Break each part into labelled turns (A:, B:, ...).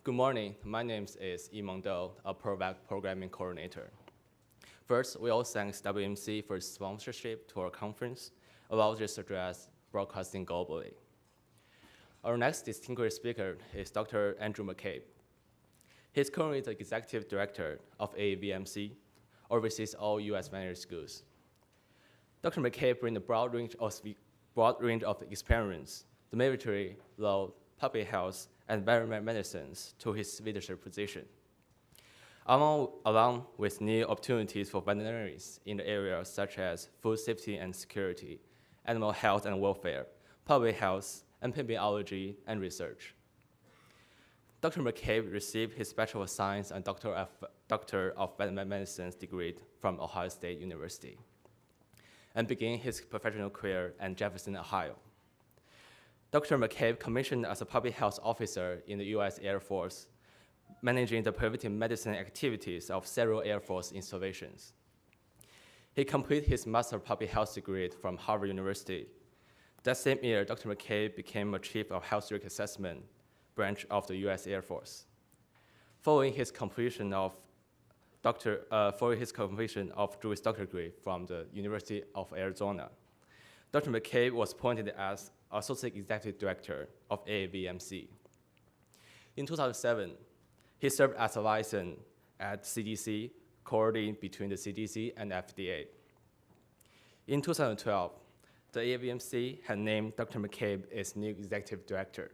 A: Good morning. My name is Yimeng Do, a programming coordinator. First, we all thank WMC for its sponsorship to our conference, allows us to address broadcasting globally. Our next distinguished speaker is Dr. Andrew Maccabe. He's currently the executive director of AAVMC, oversees all U.S. veterinary schools. Dr. Maccabe brings a broad range of experience, the military, law, public health, and veterinary medicines to his leadership position, along with new opportunities for veterinarians in the areas such as food safety and security, animal health and welfare, public health, epidemiology, and research. Dr. Maccabe received his Bachelor of Science and Doctor of Veterinary Medicine degree from Ohio State University, and began his professional career in Jefferson, Ohio. Dr. Maccabe commissioned as a public health officer in the U.S. Air Force, managing the preventive medicine activities of several Air Force installations. He completed his Master of Public Health degree from Harvard University. That same year, Dr. Maccabe became a Chief of Health Risk Assessment branch of the U.S. Air Force. Following his completion of Juris Doctor degree from the University of Arizona, Dr. Maccabe was appointed as Associate Executive Director of AAVMC. In 2007, he served as a liaison at CDC, coordinating between the CDC and FDA. In 2012, the AAVMC had named Dr. Maccabe as new Executive Director.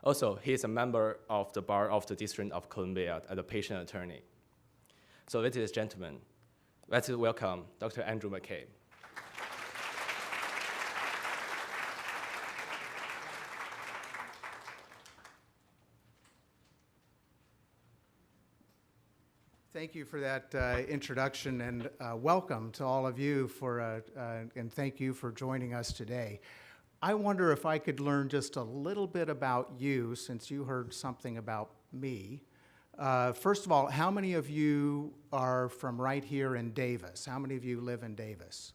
A: Also, he is a member of the Bar of the District of Columbia as a patient attorney. So, ladies and gentlemen, let's welcome Dr. Andrew Maccabe.
B: Thank you for that introduction, and welcome to all of you and thank you for joining us today. I wonder if I could learn just a little bit about you, since you heard something about me. First of all, how many of you are from right here in Davis? How many of you live in Davis?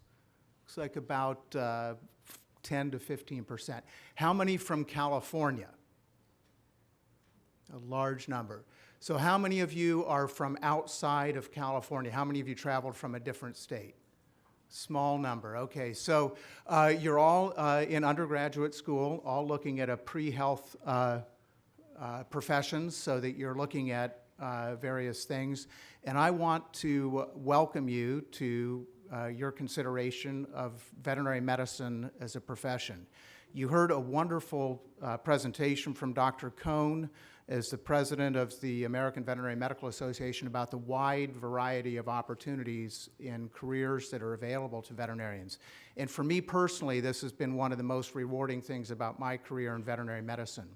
B: Looks like about 10 to 15%. How many from California? A large number. So how many of you are from outside of California? How many of you traveled from a different state? Small number, okay. So you're all in undergraduate school, all looking at a pre-health professions, so that you're looking at various things. And I want to welcome you to your consideration of veterinary medicine as a profession. You heard a wonderful presentation from Dr. Cohn as the president of the American Veterinary Medical Association about the wide variety of opportunities in careers that are available to veterinarians. And for me personally, this has been one of the most rewarding things about my career in veterinary medicine.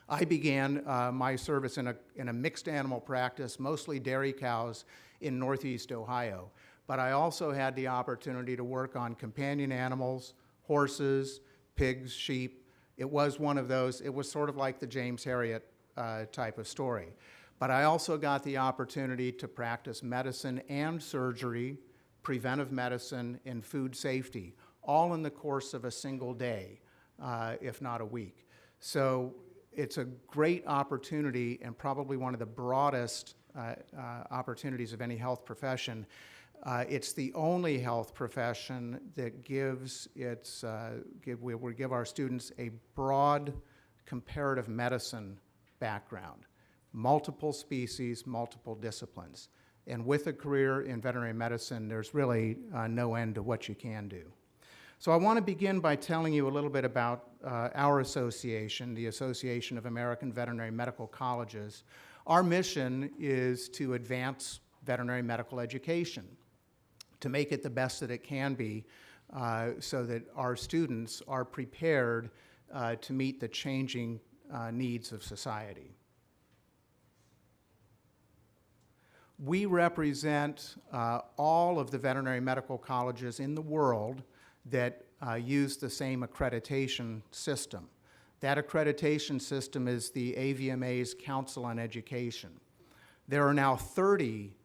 B: I began my service in a mixed animal practice, mostly dairy cows in Northeast Ohio. But I also had the opportunity to work on companion animals, horses, pigs, sheep. It was one of those, it was sort of like the James Herriot type of story. But I also got the opportunity to practice medicine and surgery, preventive medicine, and food safety, all in the course of a single day, if not a week. So it's a great opportunity and probably one of the broadest opportunities of any health profession. It's the only health profession that we give our students a broad comparative medicine background, multiple species, multiple disciplines. And with a career in veterinary medicine, there's really no end to what you can do. So I want to begin by telling you a little bit about our association, the Association of American Veterinary Medical Colleges. Our mission is to advance veterinary medical education, to make it the best that it can be, so that our students are prepared to meet the changing needs of society. We represent all of the veterinary medical colleges in the world that use the same accreditation system. That accreditation system is the AVMA's Council on Education. There are now 30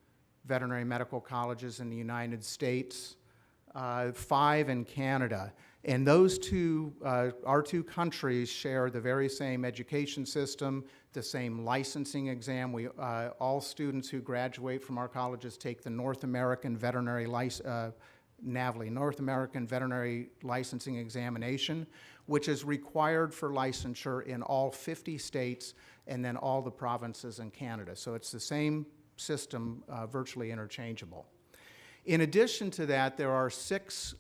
B: veterinary medical colleges in the United States. 5 in Canada. And those two, our two countries share the very same education system, the same licensing exam. All students who graduate from our colleges take the North American Veterinary NAVLE, North American Veterinary Licensing Examination, which is required for licensure in all 50 states and then all the provinces in Canada. So it's the same system, virtually interchangeable. In addition to that, there are 6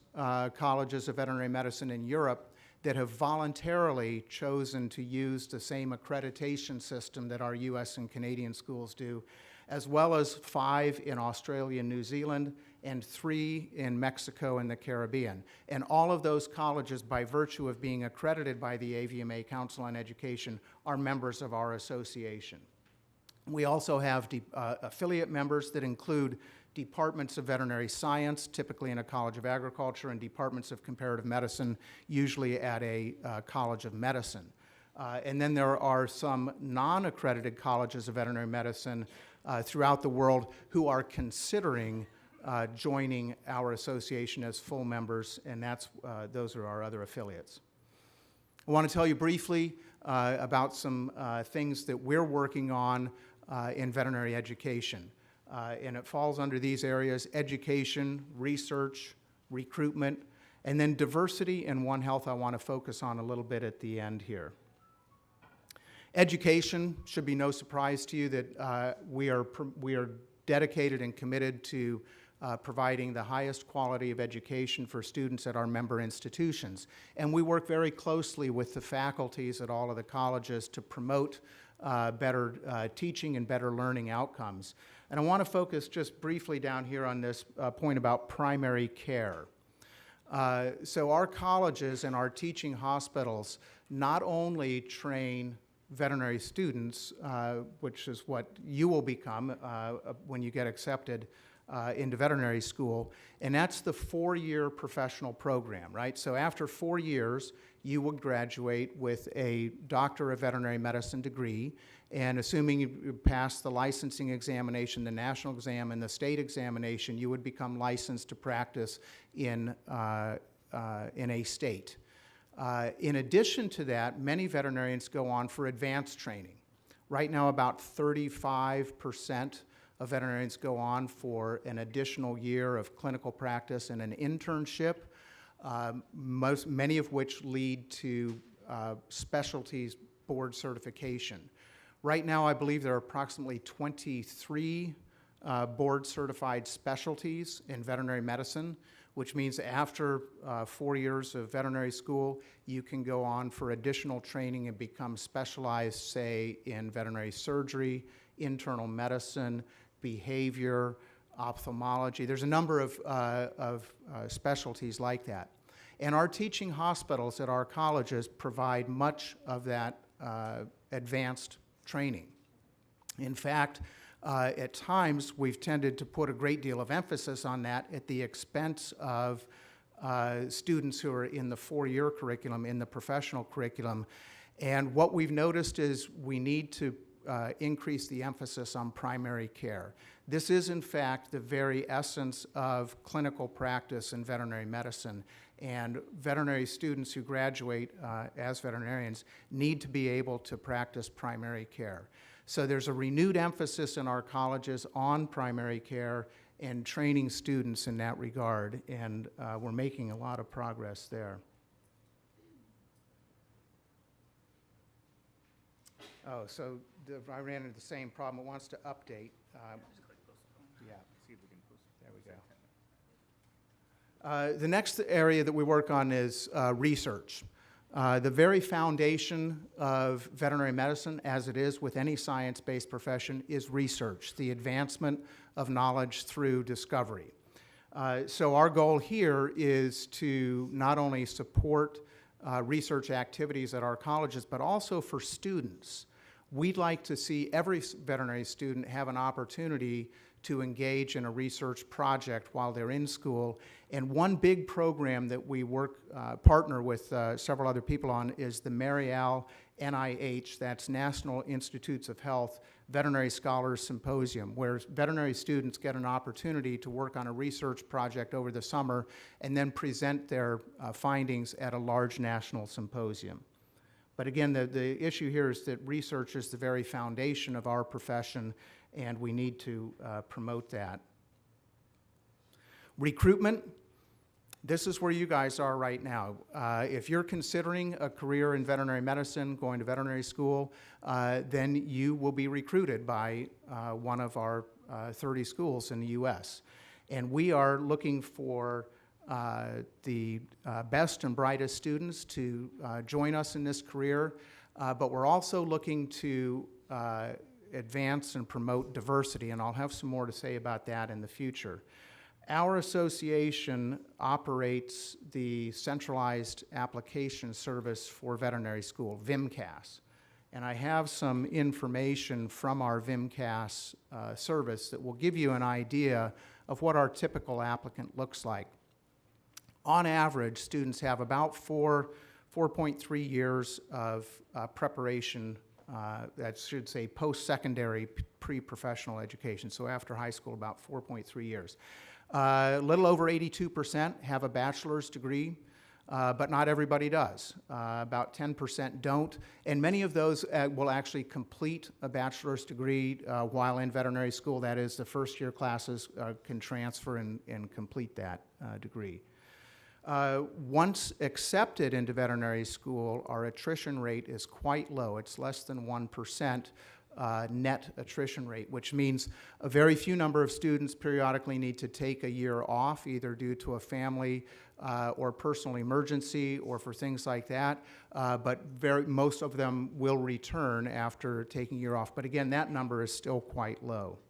B: colleges of veterinary medicine in Europe that have voluntarily chosen to use the same accreditation system that our US and Canadian schools do, as well as 5 in Australia and New Zealand, and 3 in Mexico and the Caribbean. And all of those colleges, by virtue of being accredited by the AVMA Council on Education, are members of our association. We also have affiliate members that include departments of veterinary science, typically in a college of agriculture, and departments of comparative medicine, usually at a college of medicine. And then there are some non-accredited colleges of veterinary medicine throughout the world who are considering joining our association as full members, and those are our other affiliates. I want to tell you briefly about some things that we're working on in veterinary education. And it falls under these areas: education, research, recruitment, and then diversity and One Health I want to focus on a little bit at the end here. Education should be no surprise to you that we are dedicated and committed to providing the highest quality of education for students at our member institutions. And we work very closely with the faculties at all of the colleges to promote better teaching and better learning outcomes. And I want to focus just briefly down here on this point about primary care. So our colleges and our teaching hospitals not only train veterinary students, which is what you will become when you get accepted into veterinary school, and that's the 4-year professional program, right? So after 4 years, you will graduate with a Doctor of Veterinary Medicine degree, and assuming you pass the licensing examination, the national exam, and the state examination, you would become licensed to practice in a state. In addition to that, many veterinarians go on for advanced training. Right now, about 35% of veterinarians go on for an additional year of clinical practice and an internship, many of which lead to specialties board certification. Right now, I believe there are approximately 23 board-certified specialties in veterinary medicine, which means after 4 years of veterinary school, you can go on for additional training and become specialized, say, in veterinary surgery, internal medicine, behavior, ophthalmology. There's a number of specialties like that. And our teaching hospitals at our colleges provide much of that advanced training. In fact, at times, we've tended to put a great deal of emphasis on that at the expense of students who are in the 4-year curriculum, in the professional curriculum. And what we've noticed is we need to increase the emphasis on primary care. This is, in fact, the very essence of clinical practice in veterinary medicine. And veterinary students who graduate as veterinarians need to be able to practice primary care. So there's a renewed emphasis in our colleges on primary care and training students in that regard, and we're making a lot of progress there. Oh, so I ran into the same problem. It wants to update. Yeah. See if we can post it. There we go. The next area that we work on is research. The very foundation of veterinary medicine, as it is with any science-based profession, is research, the advancement of knowledge through discovery. So our goal here is to not only support research activities at our colleges, but also for students. We'd like to see every veterinary student have an opportunity to engage in a research project while they're in school. And one big program that we partner with several other people on is the Marial NIH, that's National Institutes of Health Veterinary Scholars Symposium, where veterinary students get an opportunity to work on a research project over the summer and then present their findings at a large national symposium. But again, the issue here is that research is the very foundation of our profession, and we need to promote that. Recruitment. This is where you guys are right now. If you're considering a career in veterinary medicine, going to veterinary school, then you will be recruited by one of our 30 schools in the U.S. And we are looking for the best and brightest students to join us in this career, but we're also looking to advance and promote diversity, and I'll have some more to say about that in the future. Our association operates the Centralized Application Service for Veterinary School, VMCAS. And I have some information from our VMCAS service that will give you an idea of what our typical applicant looks like. On average, students have about 4.3 years of preparation, that should say post-secondary pre-professional education. So after high school, about 4.3 years. A little over 82% have a bachelor's degree, but not everybody does. About 10% don't, and many of those will actually complete a bachelor's degree while in veterinary school. That is, the first year classes can transfer and complete that degree. Once accepted into veterinary school, our attrition rate is quite low. It's less than 1%. Net attrition rate, which means a very few number of students periodically need to take a year off, either due to a family or personal emergency or for things like that, but most of them will return after taking a year off. But again, that number is still quite low.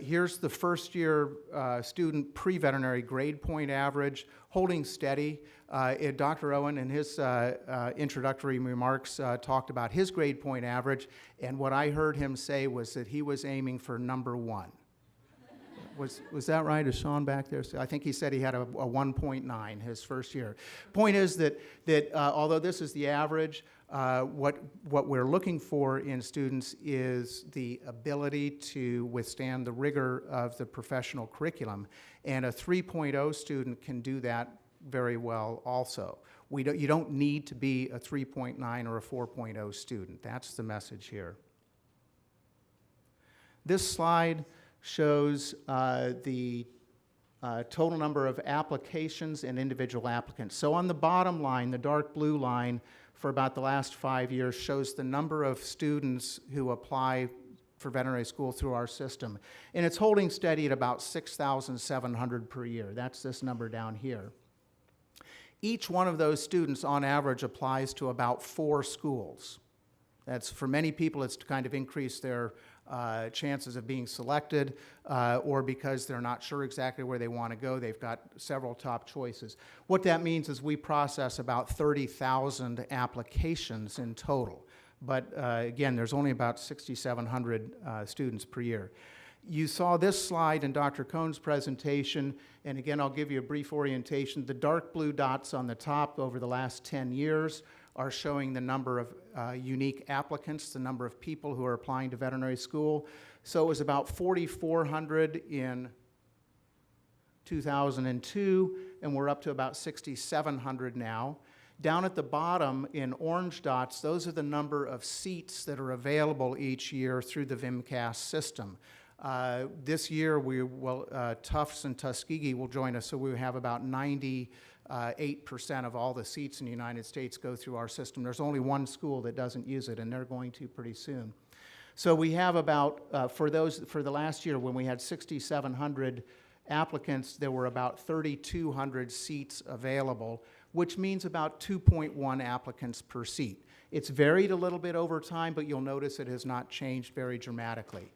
B: Here's the first year student pre-veterinary grade point average, holding steady. Dr. Owen in his introductory remarks talked about his grade point average, and what I heard him say was that he was aiming for number 1. Was that right? Is Sean back there? I think he said he had a 1.9 his first year. Point is that although this is the average, what we're looking for in students is the ability to withstand the rigor of the professional curriculum, and a 3.0 student can do that very well also. You don't need to be a 3.9 or a 4.0 student. That's the message here. This slide shows the total number of applications and individual applicants. So on the bottom line, the dark blue line, for about the last 5 years, shows the number of students who apply for veterinary school through our system. And it's holding steady at about 6,700 per year. That's this number down here. Each one of those students, on average, applies to about 4 schools. That's, for many people, it's to kind of increase their chances of being selected, or because they're not sure exactly where they want to go. They've got several top choices. What that means is we process about 30,000 applications in total. But again, there's only about 6,700 students per year. You saw this slide in Dr. Cohn's presentation, and again, I'll give you a brief orientation. The dark blue dots on the top over the last 10 years are showing the number of unique applicants, the number of people who are applying to veterinary school. So it was about 4,400 in 2002, and we're up to about 6,700 now. Down at the bottom in orange dots, those are the number of seats that are available each year through the VMCAS system. This year, Tufts and Tuskegee will join us, so we have about 98% of all the seats in the United States go through our system. There's only one school that doesn't use it, and they're going to pretty soon. So we have about, for the last year, when we had 6,700 applicants, there were about 3,200 seats available, which means about 2.1 applicants per seat. It's varied a little bit over time, but you'll notice it has not changed very dramatically.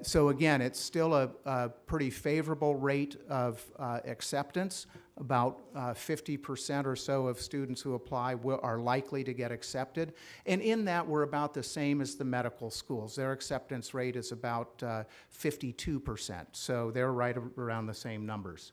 B: So again, it's still a pretty favorable rate of acceptance. About 50% or so of students who apply are likely to get accepted. And in that, we're about the same as the medical schools. Their acceptance rate is about 52%. So they're right around the same numbers.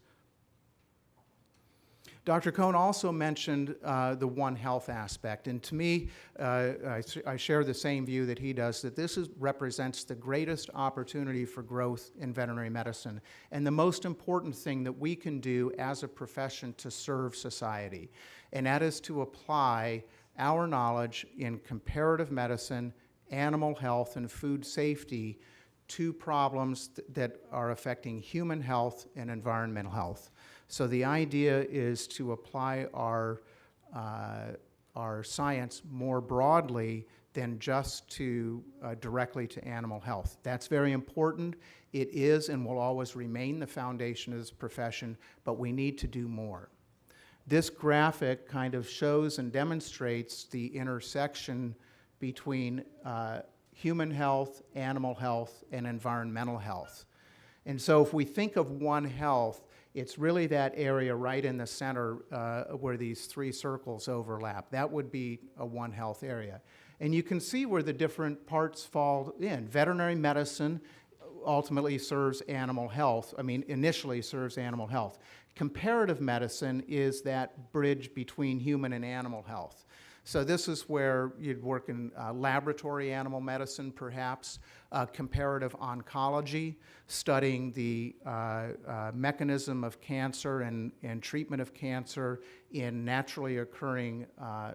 B: Dr. Cohn also mentioned the One Health aspect, and to me, I share the same view that he does, that this represents the greatest opportunity for growth in veterinary medicine, and the most important thing that we can do as a profession to serve society, and that is to apply our knowledge in comparative medicine, animal health, and food safety to problems that are affecting human health and environmental health. So the idea is to apply our science more broadly than just to directly to animal health. That's very important. It is and will always remain the foundation of this profession, but we need to do more. This graphic kind of shows and demonstrates the intersection between human health, animal health, and environmental health. And so if we think of One Health, it's really that area right in the center where these three circles overlap. That would be a One Health area. And you can see where the different parts fall in. Veterinary medicine ultimately serves animal health. Initially serves animal health. Comparative medicine is that bridge between human and animal health. So this is where you'd work in laboratory animal medicine, perhaps, comparative oncology, studying the mechanism of cancer and treatment of cancer in naturally occurring,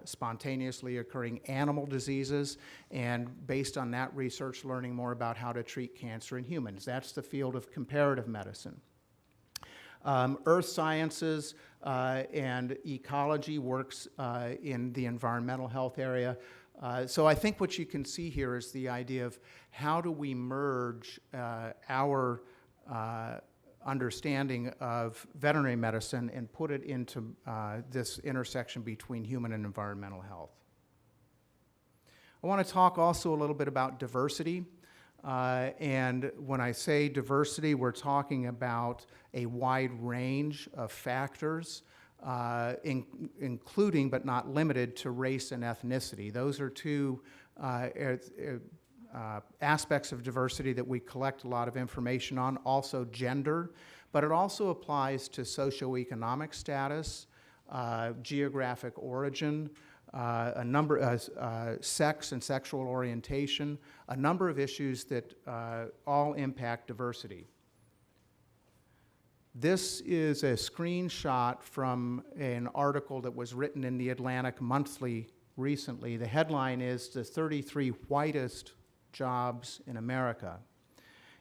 B: spontaneously occurring animal diseases, and based on that research, learning more about how to treat cancer in humans. That's the field of comparative medicine. Earth sciences and ecology works in the environmental health area. So I think what you can see here is the idea of how do we merge our understanding of veterinary medicine and put it into this intersection between human and environmental health. I want to talk also a little bit about diversity. And when I say diversity, we're talking about a wide range of factors, including but not limited to race and ethnicity. Those are two aspects of diversity that we collect a lot of information on. Also gender, but it also applies to socioeconomic status, geographic origin, a number of sex and sexual orientation, a number of issues that all impact diversity. This is a screenshot from an article that was written in the Atlantic Monthly recently. The headline is "The 33 Whitest Jobs in America."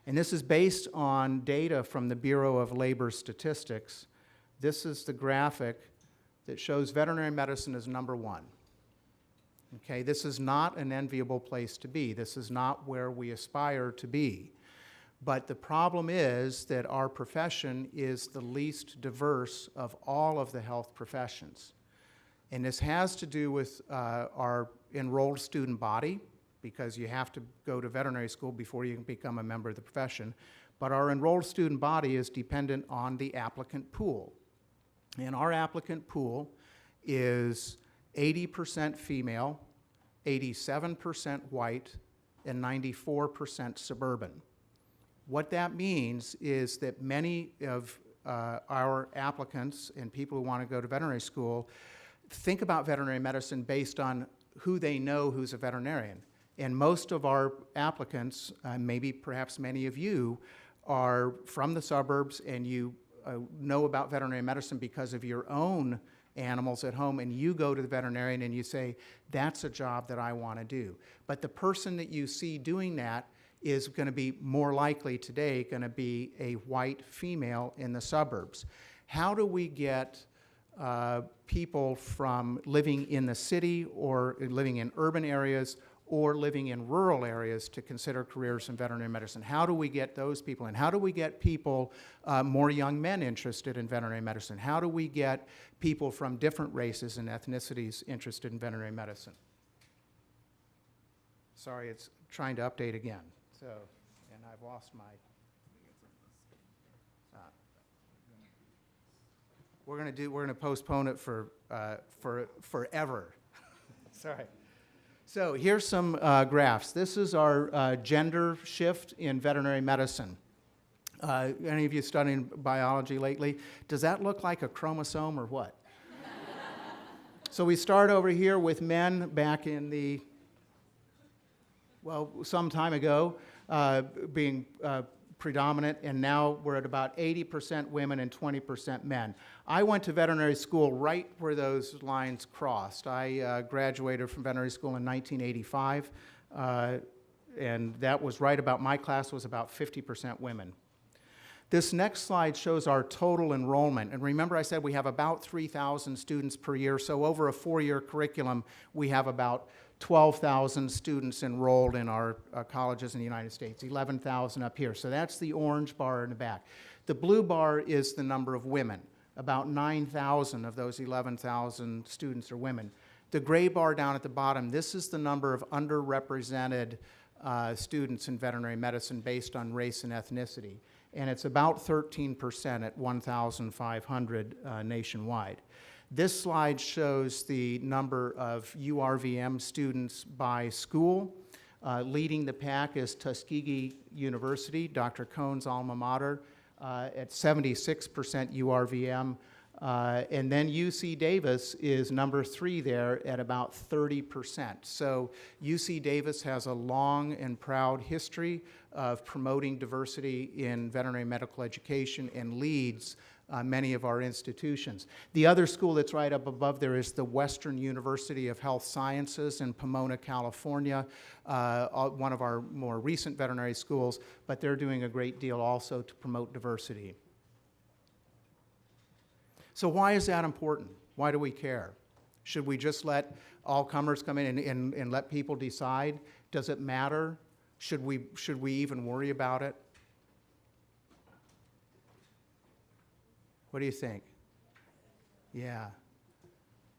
B: And this is based on data from the Bureau of Labor Statistics. This is the graphic that shows veterinary medicine as number one. Okay, this is not an enviable place to be. This is not where we aspire to be. But the problem is that our profession is the least diverse of all of the health professions. And this has to do with our enrolled student body, because you have to go to veterinary school before you can become a member of the profession. But our enrolled student body is dependent on the applicant pool. And our applicant pool is 80% female, 87% white, and 94% suburban. What that means is that many of our applicants and people who want to go to veterinary school think about veterinary medicine based on who they know who's a veterinarian. And most of our applicants, maybe perhaps many of you, are from the suburbs, and you know about veterinary medicine because of your own animals at home, and you go to the veterinarian and you say, that's a job that I want to do. But the person that you see doing that is going to be more likely today going to be a white female in the suburbs. How do we get people from living in the city or living in urban areas or living in rural areas to consider careers in veterinary medicine? How do we get those people in? How do we get people, more young men interested in veterinary medicine? How do we get people from different races and ethnicities interested in veterinary medicine? Sorry, it's trying to update again. So, and I I've lost my. We're going to postpone it for forever. Sorry. So here's some graphs. This is our gender shift in veterinary medicine. Any of you studying biology lately? Does that look like a chromosome or what? So we start over here with men back in the, well, some time ago, being predominant, and now we're at about 80% women and 20% men. I went to veterinary school right where those lines crossed. I graduated from veterinary school in 1985, and that was right about, my class was about 50% women. This next slide shows our total enrollment. And remember I said we have about 3,000 students per year, so over a 4-year curriculum, we have about 12,000 students enrolled in our colleges in the United States, 11,000 up here. So that's the orange bar in the back. The blue bar is the number of women. About 9,000 of those 11,000 students are women. The gray bar down at the bottom, this is the number of underrepresented students in veterinary medicine based on race and ethnicity. And it's about 13% at 1,500 nationwide. This slide shows the number of URVM students by school. Leading the pack is Tuskegee University, Dr. Cohn's alma mater, at 76% URVM. And then UC Davis is number 3 there at about 30%. So UC Davis has a long and proud history of promoting diversity in veterinary medical education and leads many of our institutions. The other school that's right up above there is the Western University of Health Sciences in Pomona, California, one of our more recent veterinary schools, but they're doing a great deal also to promote diversity. So why is that important? Why do we care? Should we just let all comers come in and let people decide? Does it matter? Should we even worry about it? What do you think? Yeah.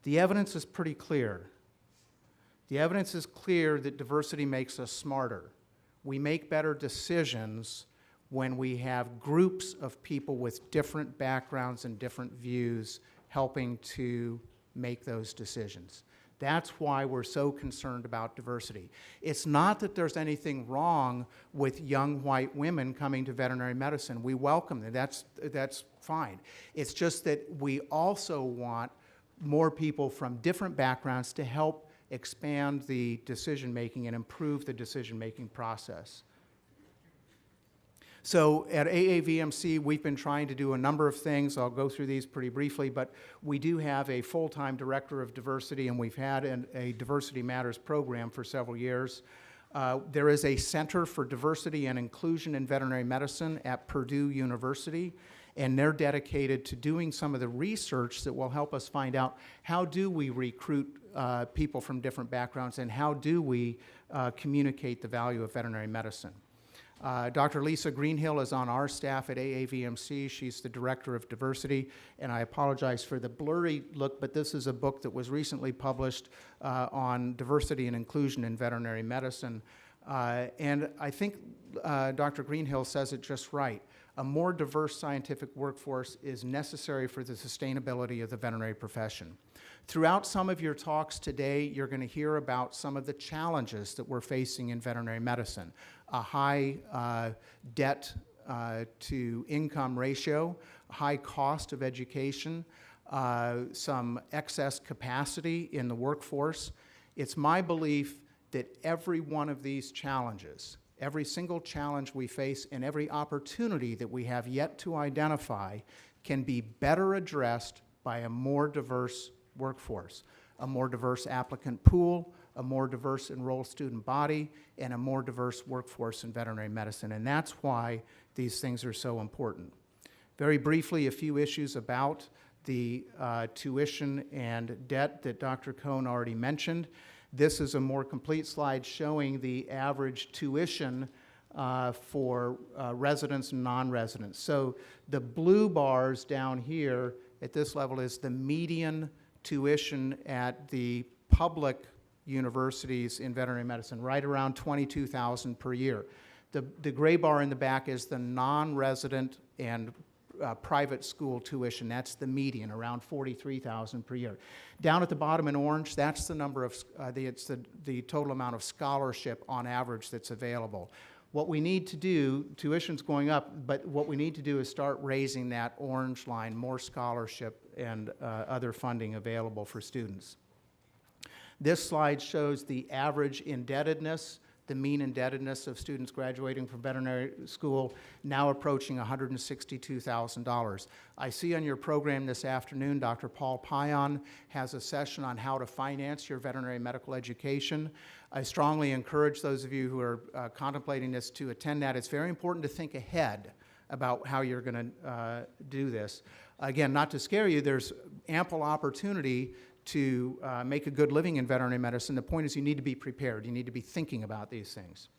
B: The evidence is pretty clear. The evidence is clear that diversity makes us smarter. We make better decisions when we have groups of people with different backgrounds and different views helping to make those decisions. That's why we're so concerned about diversity. It's not that there's anything wrong with young white women coming to veterinary medicine. We welcome them. That's fine. It's just that we also want more people from different backgrounds to help expand the decision-making and improve the decision-making process. So at AAVMC, we've been trying to do a number of things. I'll go through these pretty briefly, but we do have a full-time director of diversity, and we've had a Diversity Matters program for several years. There is a Center for Diversity and Inclusion in Veterinary Medicine at Purdue University, and they're dedicated to doing some of the research that will help us find out how do we recruit people from different backgrounds and how do we communicate the value of veterinary medicine. Dr. Lisa Greenhill is on our staff at AAVMC. She's the Director of Diversity, and I apologize for the blurry look, but this is a book that was recently published on diversity and inclusion in veterinary medicine. And I think Dr. Greenhill says it just right. A more diverse scientific workforce is necessary for the sustainability of the veterinary profession. Throughout some of your talks today, you're going to hear about some of the challenges that we're facing in veterinary medicine. A high debt to income ratio, high cost of education, some excess capacity in the workforce. It's my belief that every one of these challenges, every single challenge we face and every opportunity that we have yet to identify can be better addressed by a more diverse workforce, a more diverse applicant pool, a more diverse enrolled student body, and a more diverse workforce in veterinary medicine. And that's why these things are so important. Very briefly, a few issues about the tuition and debt that Dr. Cohn already mentioned. This is a more complete slide showing the average tuition for residents and non-residents. So the blue bars down here at this level is the median tuition at the public universities in veterinary medicine, right around $22,000 per year. The gray bar in the back is the non-resident and private school tuition. That's the median, around $43,000 per year. Down at the bottom in orange, that's the number of, it's the total amount of scholarship on average that's available. What we need to do, tuition's going up, but what we need to do is start raising that orange line, more scholarship and other funding available for students. This slide shows the average indebtedness, the mean indebtedness of students graduating from veterinary school, now approaching $162,000. I see on your program this afternoon, Dr. Paul Payan has a session on how to finance your veterinary medical education. I strongly encourage those of you who are contemplating this to attend that. It's very important to think ahead about how you're going to do this. Again, not to scare you, there's ample opportunity to make a good living in veterinary medicine. The point is you need to be prepared. You need to be thinking about these things.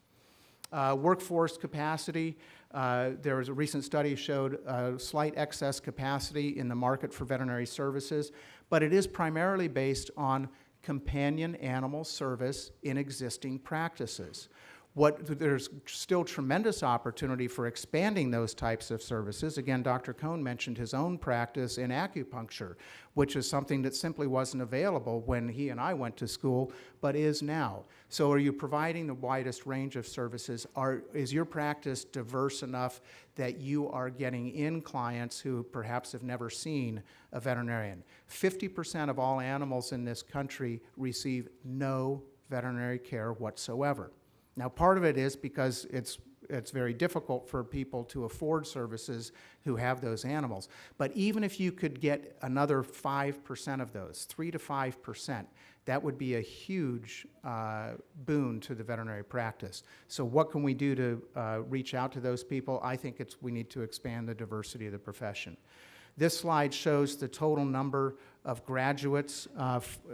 B: Workforce capacity. There was a recent study showed a slight excess capacity in the market for veterinary services, but it is primarily based on companion animal service in existing practices. There's still tremendous opportunity for expanding those types of services. Again, Dr. Cohn mentioned his own practice in acupuncture, which is something that simply wasn't available when he and I went to school, but is now. So are you providing the widest range of services? Is your practice diverse enough that you are getting in clients who perhaps have never seen a veterinarian? 50% of all animals in this country receive no veterinary care whatsoever. Now, part of it is because it's very difficult for people to afford services who have those animals. But even if you could get another 5% of those, 3 to 5%, that would be a huge boon to the veterinary practice. So what can we do to reach out to those people? I think we need to expand the diversity of the profession. This slide shows the total number of graduates,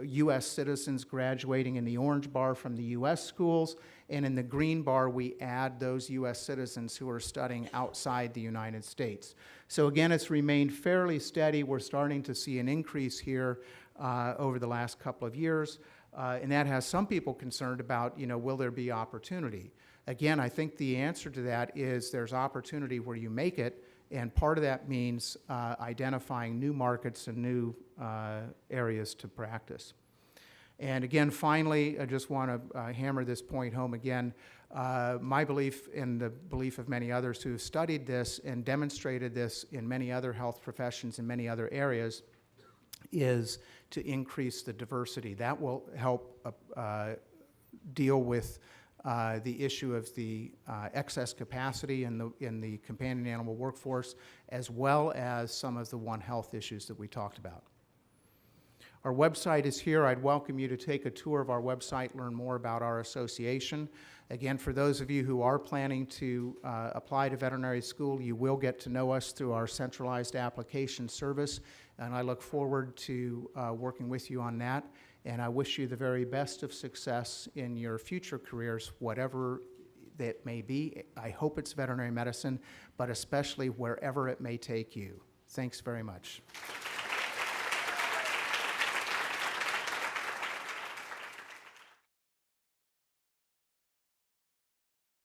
B: U.S. citizens graduating in the orange bar from the U.S. schools, and in the green bar we add those U.S. citizens who are studying outside the United States. So again, it's remained fairly steady. We're starting to see an increase here over the last couple of years, and that has some people concerned about, will there be opportunity? Again, I think the answer to that is there's opportunity where you make it, and part of that means identifying new markets and new areas to practice. And again, finally, I just want to hammer this point home again. My belief, and the belief of many others who have studied this and demonstrated this in many other health professions in many other areas, is to increase the diversity. That will help deal with the issue of the excess capacity in the companion animal workforce, as well as some of the One Health issues that we talked about. Our website is here. I'd welcome you to take a tour of our website, learn more about our association. Again, for those of you who are planning to apply to veterinary school, you will get to know us through our centralized application service, and I look forward to working with you on that. And I wish you the very best of success in your future careers, whatever that may be. I hope it's veterinary medicine, but especially wherever it may take you. Thanks very much.